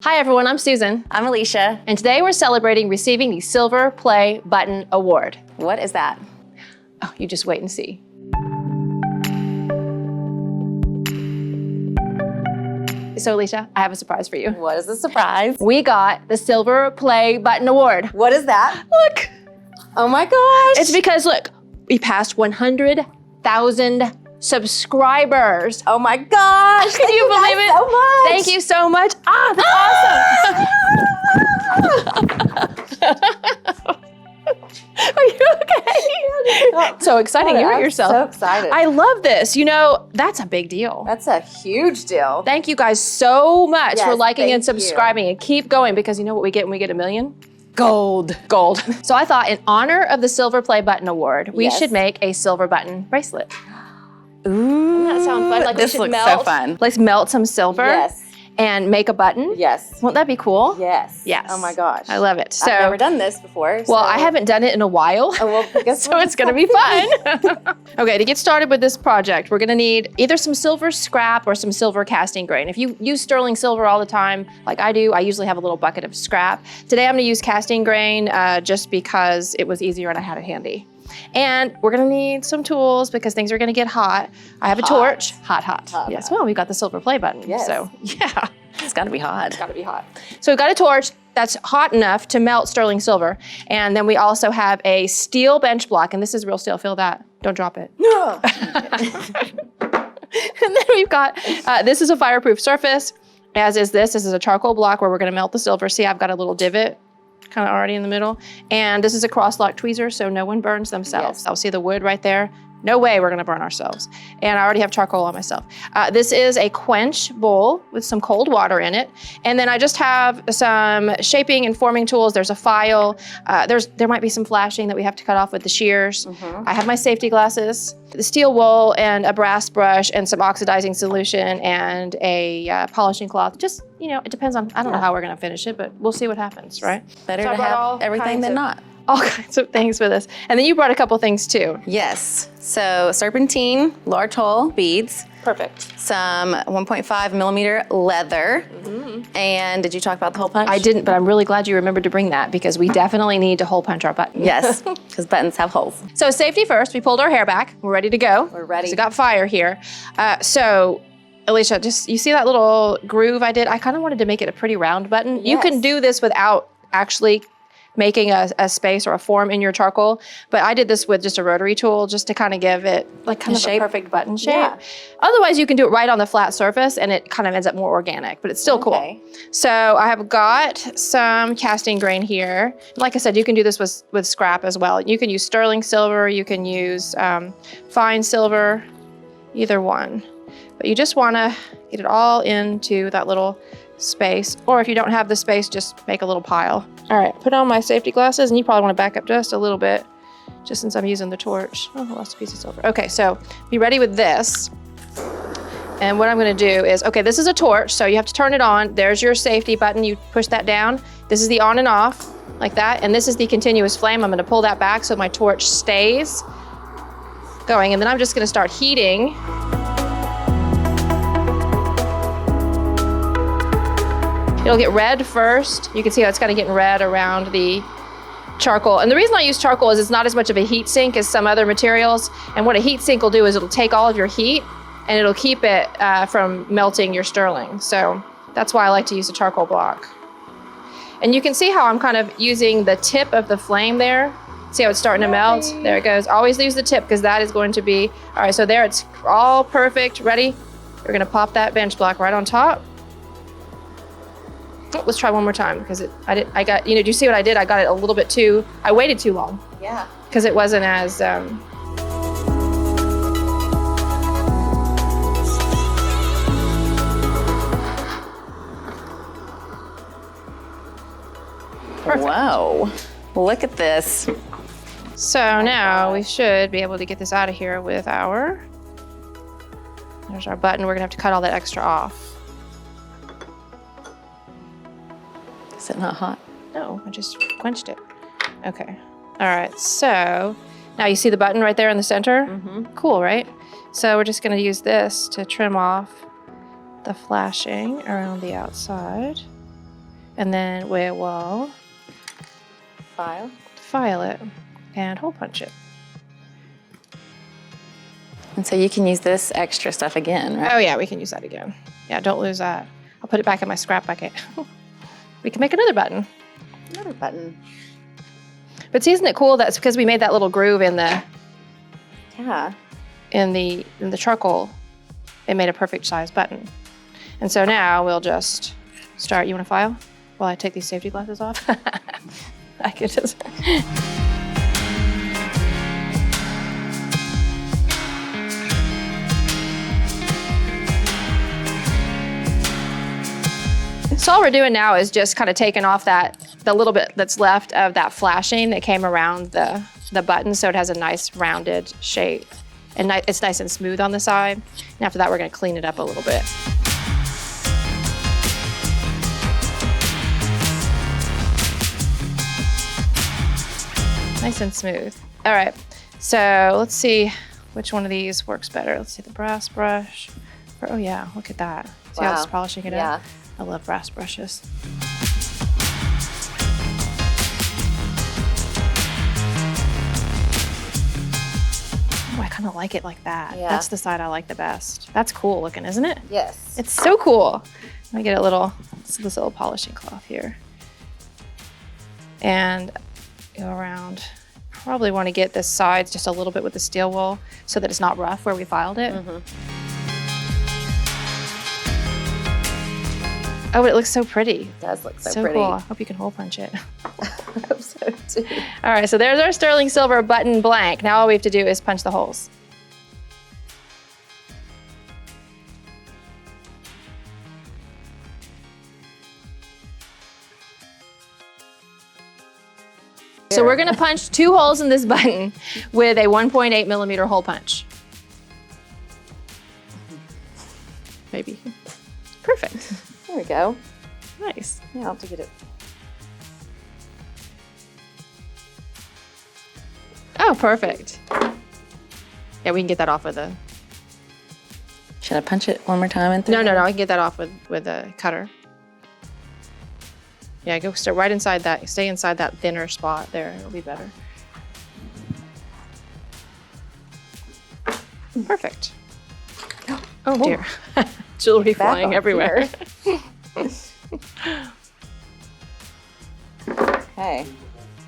Hi everyone, I'm Susan. I'm Alicia. And today we're celebrating receiving the Silver Play Button Award. What is that? Oh, you just wait and see. So Alicia, I have a surprise for you. What is the surprise? We got the Silver Play Button Award. What is that? Look. Oh my gosh. It's because, look, we passed 100,000 subscribers. Oh my gosh. Can you believe it? So much. Thank you so much. That's awesome. Are you okay? So exciting. You hurt yourself. So excited. I love this. You know, that's a big deal. That's a huge deal. Thank you guys so much for Yes, liking and thank subscribing and keep going, because you know what we get when we get 1 million? Gold. Gold. So I thought, in honor of the Silver Play Button Award, we Yes. should make a silver button bracelet. Ooh. Doesn't that sound fun? Like this we should looks melt, so fun. Let's melt some silver. Yes. And make a button. Yes. Won't that be cool? Yes. Yes. Oh my gosh. I love it. So, I've never done this before. well, I haven't done it in a while. Oh, well, I guess So it's gonna be fun. Okay, to get started with this project, we're gonna need either some silver scrap or some silver casting grain. If you use sterling silver all the time, like I do, I usually have a little bucket of scrap. Today I'm gonna use casting grain just because it was easier and I had it handy. And we're gonna need some tools because things are gonna get hot. I have a torch. Hot. Yes, well, we've got the Silver Play button. Yes. So, yeah. It's gotta be hot. It's gotta be hot. So we've got a torch that's hot enough to melt sterling silver. And then we also have a steel bench block, and this is real steel, feel that. Don't drop it. No. And then we've got, this is a fireproof surface, as is this. This is a charcoal block where we're gonna melt the silver. See, I've got a little divot kind of already in the middle. And this is a cross-lock tweezer, so no one burns themselves. Yes. I'll see the wood right there. No way we're gonna burn ourselves. And I already have charcoal on myself. This is a quench bowl with some cold water in it. And then I just have some shaping and forming tools. There's a file. There might be some flashing that we have to cut off with the shears. I have my safety glasses, the steel wool, and a brass brush, and some oxidizing solution, and a polishing cloth. Just, you know, it depends on, I don't know how we're gonna finish it, but we'll see what happens, right? Better So I to brought all have everything kinds than of- not. All kinds of things with us. And then you brought a couple things too. Yes. So serpentine, large hole beads, Perfect. some 1.5 millimeter leather. And did you talk about the hole punch? I didn't, but I'm really glad you remembered to bring that, because we definitely need to hole punch our button. Yes, because buttons have holes. So safety first, we pulled our hair back. We're ready to go. We're ready. So we got fire here. So Alicia, just, you see that little groove I did? I kind of wanted to make it a pretty round button. You can Yes. do this without actually making a space or a form in your charcoal, but I did this with just a rotary tool just to kind of give it like kind of shape. a perfect button shape. Yeah. Otherwise, you can do it right on the flat surface and it kind of ends up more organic, but it's still Okay. cool. So I have got some casting grain here. Like I said, you can do this with scrap as well. You can use sterling silver, you can use fine silver, either one. But you just wanna get it all into that little space, or if you don't have the space, just make a little pile. All right, put on my safety glasses, and you probably want to back up just a little bit, just since I'm using the torch. Oh, I lost a piece of silver. Okay, so be ready with this. And what I'm gonna do is, okay, this is a torch, so you have to turn it on. There's your safety button, you push that down. This is the on and off, like that, and this is the continuous flame. I'm gonna pull that back so my torch stays going, and then I'm just gonna start heating. It'll get red first. You can see how it's kind of getting red around the charcoal. And the reason I use charcoal is it's not as much of a heat sink as some other materials. And what a heat sink will do is it'll take all of your heat and it'll keep it from melting your sterling. So that's why I like to use a charcoal block. And you can see how I'm kind of using the tip of the flame there. See how it's starting to melt? There it goes. Always use the tip, because that is going to be, all right, so there it's all perfect. Ready? We're gonna pop that bench block right on top. Oh, let's try one more time, because I got, you know, do you see what I did? I got it a little bit too, I waited too long. Yeah. Because it wasn't as, Perfect. Whoa. Look at this. So now we should be able to get this out of here with there's our button. We're gonna have to cut all that extra off. Is it not hot? No, I just quenched it. Okay. All right, so now you see the button right there in the center? Cool, right? So we're just gonna use this to trim off the flashing around the outside. And then we will file it and hole punch it. And so you can use this extra stuff again, right? Oh yeah, we can use that again. Yeah, don't lose that. I'll put it back in my scrap bucket. We can make another button. Another button. But see, isn't it cool that's because we made that little groove in the in the charcoal, it made a perfect size button. And so now we'll just start. You want to file while I take these safety glasses off? I could just. So all we're doing now is just kind of taking off the little bit that's left of that flashing that came around the button, so it has a nice rounded shape. And it's nice and smooth on the side. And after that, we're gonna clean it up a little bit. Nice and smooth. All right, so let's see which one of these works better. Let's see the brass brush. Oh yeah, look at that. See how it's polishing it up? I love brass brushes. Oh, I kind of like it like that. Yeah. That's the side I like the best. That's cool looking, isn't it? Yes. It's so cool. Let me get a little, this little polishing cloth here. And go around. Probably want to get this side just a little bit with the steel wool so that it's not rough where we filed it. Oh, but it looks so pretty. It does look so So pretty. cool. I hope you can hole punch it. I hope so too. All right, so there's our sterling silver button blank. Now all we have to do is punch the holes. So we're gonna punch 2 holes in this button with a 1.8 millimeter hole punch. Maybe. Perfect. There we go. Nice. Yeah, I'll have to get it. Oh, perfect. Yeah, we can get that off with a... Should I punch it one more time? And No, I can get that off with a cutter. Yeah, go start right inside that. Stay inside that thinner spot there. It'll be better. Perfect. Oh dear. Jewelry flying everywhere. Okay.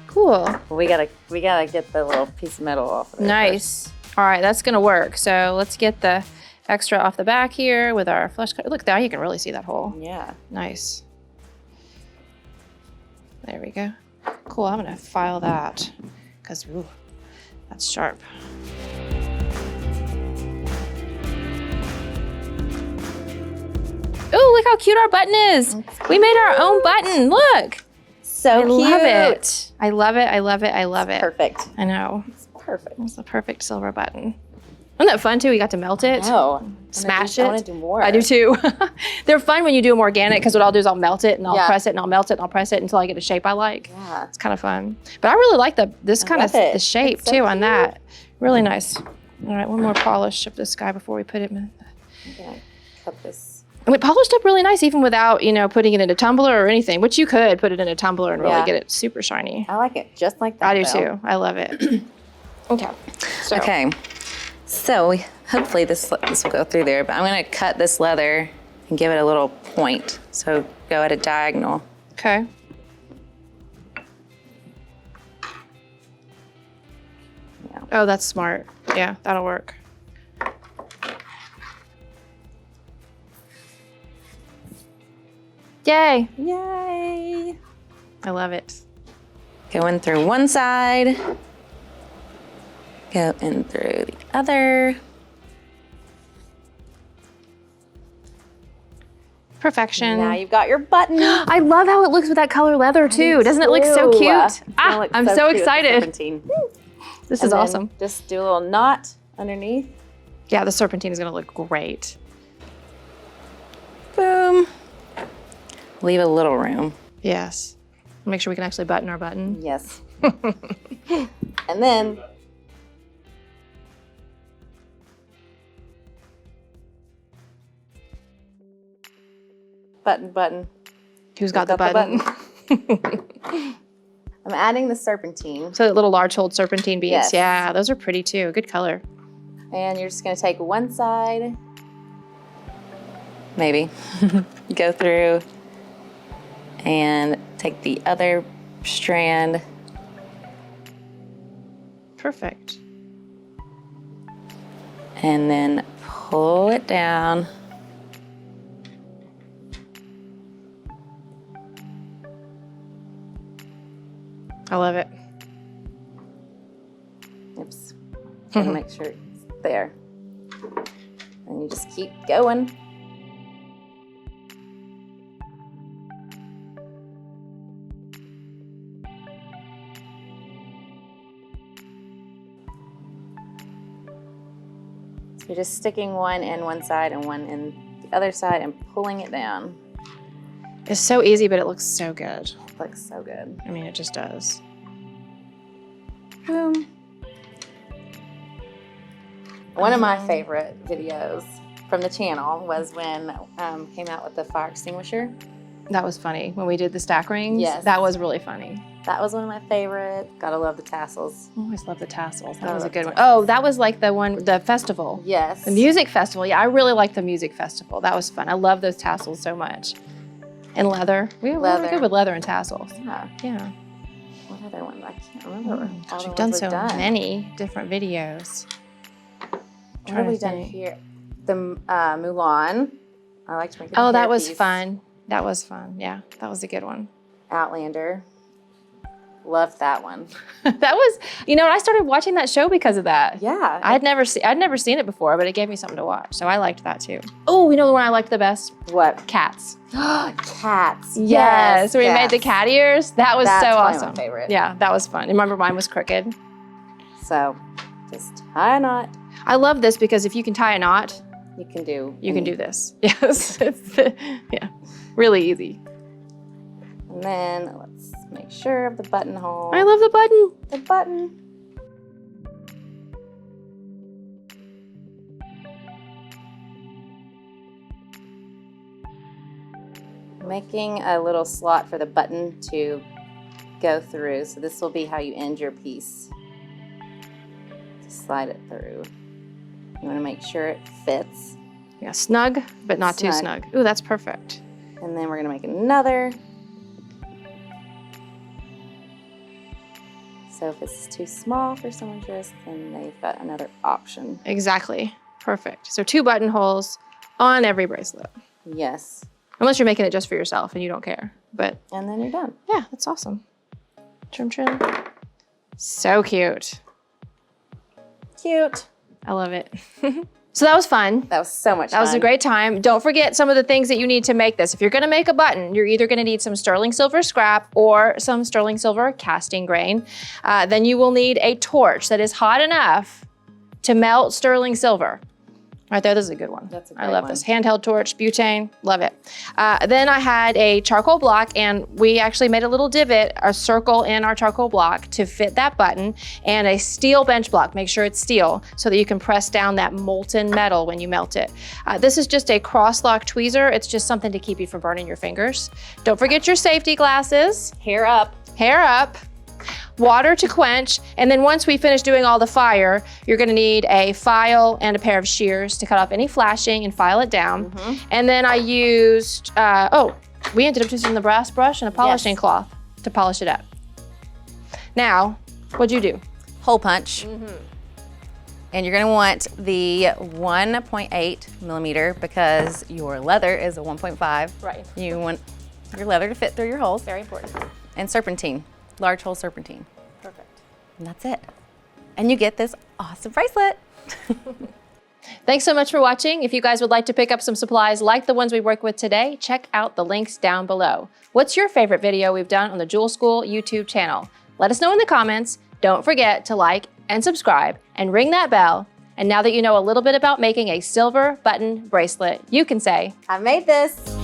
Cool. We gotta get the little piece of metal off of it Nice. All right, that's gonna work. So let's get the extra off the back here with our flush cutter. Look, now you can really see that hole. first. Yeah. Nice. There we go. Cool, I'm gonna file that because that's sharp. Oh, look how cute our button is. We made our own button, look. So I cute. love it. I love it, I love it, I love it. Perfect. I know. It's perfect. It's the perfect silver button. Wasn't that fun too? We got to melt it. Oh. Smash I it. want to do more. I do too. They're fun when you do them organic because what I'll do is I'll melt it and I'll Yeah. press it and I'll melt it and I'll press it until I get a shape I like. Yeah. It's kind of fun. But I really like this kind of love it. the shape It's so too on cute. that. Really nice. All right, one more polish of this guy before we put it in. Yeah. Cut this. And we polished up really nice even without, putting it in a tumbler or anything, which you could put it in a tumbler and really Yeah. get it super shiny. I like it just like that. I do though. too. I love it. Okay. So, Okay. So hopefully this will go through there, but I'm gonna cut this leather and give it a little point. So go at a diagonal. Okay. Yeah. Oh, that's smart. Yeah, that'll work. Yay. Yay! I love it. Go in through one side. Go in through the other. Perfection. Now you've got your button. I love how it looks with that color leather too. Doesn't it look so cute? I'm so excited. This is awesome. Just do a little knot underneath. Yeah, the serpentine is gonna look great. Boom. Leave a little room. Yes. Make sure we can actually button our button. Yes. And then button. Who's got the button? I'm adding the serpentine. So little large hold serpentine beads. Yes. Yeah, those are pretty too. Good color. And you're just gonna take one side, maybe, go through and take the other strand. Perfect. And then pull it down. I love it. Oops. Gotta make sure it's there. And you just keep going. So you're just sticking one in one side and one in the other side and pulling it down. It's so easy, but it looks so good. It looks so good. I mean, it just does. Boom. One of my favorite videos from the channel was when came out with the fire extinguisher. That was funny when we did the stack rings. Yes. That was really funny. That was one of my favorites. Gotta love the tassels. I always love the tassels. That I was a love good one. tassels. Oh, that was like the festival. Yes. The music festival. Yeah, I really liked the music festival. That was fun. I love those tassels so much. And leather. We're Leather. good with leather and tassels. Yeah. Yeah. What other one? I can't remember. all the You've done ones so we've many different videos. What have we done here? The Mulan. I like to make it a Oh, that was hairpiece. fun. That was fun. Yeah, that was a good one. Outlander. Loved that one. That was, you know, I started watching that show because of that. Yeah. I'd never seen it before, but it gave me something to watch, so I liked that too. Oh, you know the one I liked the best? What? Cats. Cats. Yes, we made cats. the cat ears. That was That's so probably awesome. my favorite. Yeah, that was fun. And remember, mine was crooked. So, just tie a knot. I love this because if you can tie a knot, You can do. you can do this. Yes, yeah, really easy. And then let's make sure of the buttonhole. I love the button. the button. Making a little slot for the button to go through. So this will be how you end your piece. Just slide it through. You want to make sure it fits. Yeah, snug, but not too Snug. snug. Ooh, that's perfect. And then we're going to make another. So if this is too small for someone's wrist, then they've got another option. Exactly. Perfect. So 2 buttonholes on every bracelet. Yes. Unless you're making it just for yourself and you don't care. But And then you're done. yeah, that's awesome. Trim, trim. So cute. Cute. I love it. So that was fun. That was so much fun. That was a great time. Don't forget some of the things that you need to make this. If you're gonna make a button, you're either gonna need some sterling silver scrap or some sterling silver casting grain. Then you will need a torch that is hot enough to melt sterling silver. Right there, this is a good one. That's a I great love one. this. Handheld torch, butane, love it. Then I had a charcoal block and we actually made a little divot, a circle in our charcoal block to fit that button, and a steel bench block. Make sure it's steel so that you can press down that molten metal when you melt it. This is just a cross-lock tweezer. It's just something to keep you from burning your fingers. Don't forget your safety glasses. Hair up. Hair up. Water to quench, and then once we finish doing all the fire, you're gonna need a file and a pair of shears to cut off any flashing and file it down. And then I used, we ended up using the brass brush and a polishing cloth to polish it up. Now, what'd you do? Hole punch. And you're gonna want the 1.8 millimeter because your leather is a 1.5. Right. You want your leather to fit through your holes. Very important. And serpentine, large hole serpentine. Perfect. And that's it. And you get this awesome bracelet. Thanks so much for watching. If you guys would like to pick up some supplies like the ones we work with today, check out the links down below. What's your favorite video we've done on the Jewel School YouTube channel? Let us know in the comments. Don't forget to like and subscribe and ring that bell. And now that you know a little bit about making a silver button bracelet, you can say, I made this.